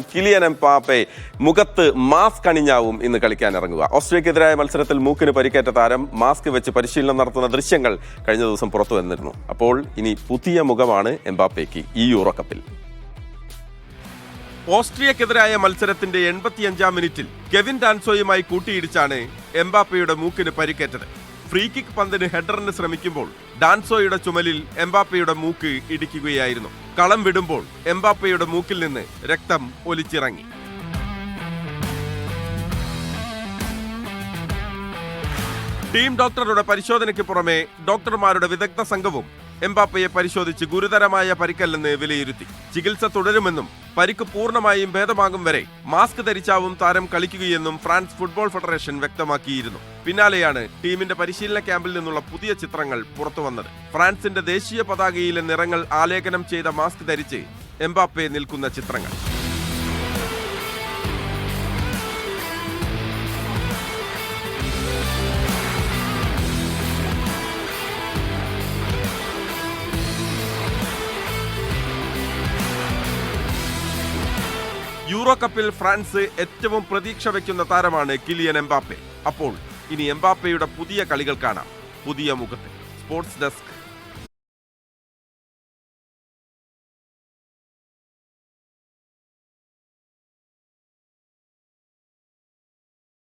Kylian Mbappe മുഖത്ത് mask അണിഞ്ഞാവും ഇന്ന് കളിക്കാൻ ഇറങ്ങുക. ഓസ്ട്രേലിയക്കെതിരായ മത്സരത്തിൽ മൂക്കിന് പരിക്കേറ്റ താരം മാസ്ക് വെച്ച് പരിശീലനം നടത്തുന്ന ദൃശ്യങ്ങൾ കഴിഞ്ഞ ദിവസം പുറത്തു വന്നിരുന്നു. അപ്പോൾ ഇനി പുതിയ മുഖമാണ് എംബാപ്പയ്ക്ക് ഈ യൂറോ കപ്പിൽ. ഓസ്ട്രിയക്കെതിരായ മത്സരത്തിന്റെ 85-ാം മിനിറ്റിൽ കെവിൻ ഡാൻസോയുമായി കൂട്ടിയിടിച്ചാണ് എംബാപ്പയുടെ മൂക്കിന് പരിക്കേറ്റത്. ഫ്രീ കിക്ക് പന്തിന് ഹെഡറിന് ശ്രമിക്കുമ്പോൾ ഡാൻസോയുടെ ചുമലിൽ എംബാപ്പയുടെ മൂക്ക് ഇടിക്കുകയായിരുന്നു. കളം വിടുമ്പോൾ എംബാപ്പയുടെ മൂക്കിൽ നിന്ന് രക്തം ഒലിച്ചിറങ്ങി. ടീം ഡോക്ടറുടെ പരിശോധനയ്ക്ക് പുറമെ ഡോക്ടർമാരുടെ വിദഗ്ധ സംഘവും എംബാപ്പയെ പരിശോധിച്ച് ഗുരുതരമായ പരിക്കല്ലെന്ന് വിലയിരുത്തി. ചികിത്സ തുടരുമെന്നും പരിക്ക് പൂർണ്ണമായും ഭേദമാകും വരെ മാസ്ക് ധരിച്ചാവും താരം കളിക്കുകയെന്നും ഫ്രാൻസ് ഫുട്ബോൾ ഫെഡറേഷൻ വ്യക്തമാക്കിയിരുന്നു. പിന്നാലെയാണ് ടീമിന്റെ പരിശീലന ക്യാമ്പിൽ നിന്നുള്ള പുതിയ ചിത്രങ്ങൾ പുറത്തുവന്നത്. ഫ്രാൻസിന്റെ ദേശീയ പതാകയിലെ നിറങ്ങൾ ആലേഖനം ചെയ്ത മാസ്ക് ധരിച്ച് എംബാപ്പെ നിൽക്കുന്ന ചിത്രങ്ങൾ. യൂറോ കപ്പിൽ ഫ്രാൻസ് ഏറ്റവും പ്രതീക്ഷ വയ്ക്കുന്ന താരമാണ് കിലിയൻ എംബാപ്പെ. അപ്പോൾ ഇനി എംബാപ്പയുടെ പുതിയ കളികൾ കാണാം പുതിയ മുഖത്ത്. Sports desk.